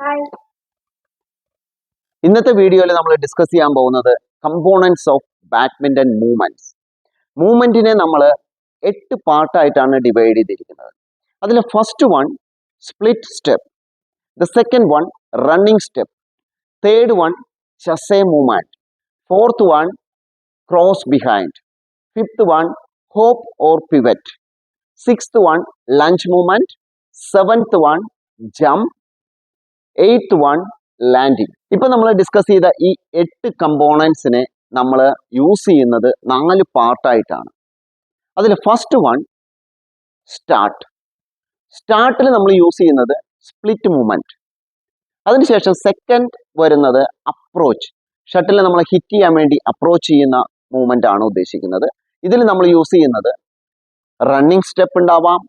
Hi. ഇന്നത്തെ വീഡിയോയിൽ നമ്മൾ ഡിസ്കസ് ചെയ്യാൻ പോകുന്നത് കമ്പോണൻസ് ഓഫ് ബാഡ്മിന്റൺ മൂവ്മെന്റ്സ്. മൂവ്മെന്റിനെ നമ്മൾ 8 പാർട്ടായിട്ടാണ് ഡിവൈഡ് ചെയ്തിരിക്കുന്നത്. അതിൽ first one split step, the second one running step, third one chase movement, fourth one cross behind, fifth one hop or pivot, sixth one lunge movement, seventh one jump, eighth one landing. ഇപ്പൊ നമ്മൾ discuss ചെയ്ത ഈ 8 കമ്പോണൻസിനെ നമ്മൾ use ചെയ്യുന്നത് 4 പാർട്ടായിട്ടാണ്. അതിൽ first one സ്റ്റാർട്ടിൽ നമ്മൾ use ചെയ്യുന്നത് split movement. അതിനുശേഷം സെക്കൻഡ് വരുന്നത് അപ്രോച്ച്, ഷട്ടിൽ നമ്മൾ ഹിറ്റ് ചെയ്യാൻ വേണ്ടി അപ്രോച്ച് ചെയ്യുന്ന മൂവ്മെന്റ് ആണ് ഉദ്ദേശിക്കുന്നത്. ഇതിൽ നമ്മൾ യൂസ് ചെയ്യുന്നത് റണ്ണിങ് സ്റ്റെപ്പ് ഉണ്ടാവാം,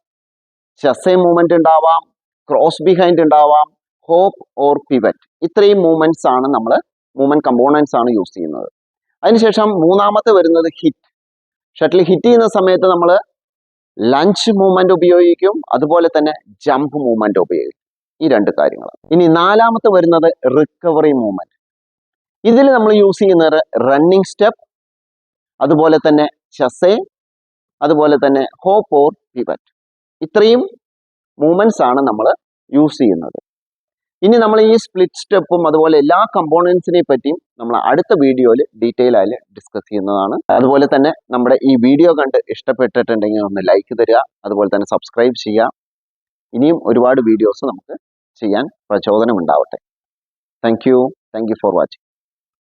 ചസേ മൂവ്മെന്റ് ഉണ്ടാവാം, ക്രോസ് ബിഹൈൻഡ് ഉണ്ടാവാം, ഹോപ്പ് ഓർ പിവറ്റ്. ഇത്രയും മൂവ്മെന്റ്സ് ആണ് നമ്മൾ മൂവ്മെന്റ് കമ്പോണൻസ് ആണ് യൂസ് ചെയ്യുന്നത്. അതിനുശേഷം മൂന്നാമത്തെ വരുന്നത് ഹിറ്റ്. ഷട്ടിൽ ഹിറ്റ് ചെയ്യുന്ന സമയത്ത് നമ്മൾ ലഞ്ച് മൂവ്മെന്റ് ഉപയോഗിക്കും, അതുപോലെ തന്നെ ജംപ് മൂവ്മെന്റ് ഉപയോഗിക്കും. ഈ 2 കാര്യങ്ങൾ. ഇനി നാലാമത്തെ വരുന്നത് റിക്കവറി മൂവ്മെന്റ്. ഇതിൽ നമ്മൾ യൂസ് ചെയ്യുന്നത് റണ്ണിങ് സ്റ്റെപ്പ്, അതുപോലെ തന്നെ ചസേ, അതുപോലെ തന്നെ ഹോപ്പ് ഓർ പിവറ്റ്. ഇത്രയും മൂവ്മെന്റ്സ് ആണ് നമ്മൾ യൂസ് ചെയ്യുന്നത്. ഇനി നമ്മൾ ഈ സ്പ്ലിറ്റ് സ്റ്റെപ്പും അതുപോലെ എല്ലാ കമ്പോണൻസിനെ പറ്റിയും നമ്മൾ അടുത്ത വീഡിയോയിൽ ഡീറ്റെയിൽ ആയി ഡിസ്കസ് ചെയ്യുന്നതാണ്. അതുപോലെ തന്നെ നമ്മുടെ ഈ വീഡിയോ കണ്ട് ഇഷ്ടപ്പെട്ടിട്ടുണ്ടെങ്കിൽ ഒന്ന് ലൈക്ക് തരിക, അതുപോലെ തന്നെ സബ്സ്ക്രൈബ് ചെയ്യുക. ഇനിയും ഒരുപാട് വീഡിയോസ് നമുക്ക് ചെയ്യാൻ പ്രചോദനം ഉണ്ടാവട്ടെ. Thank you for watching.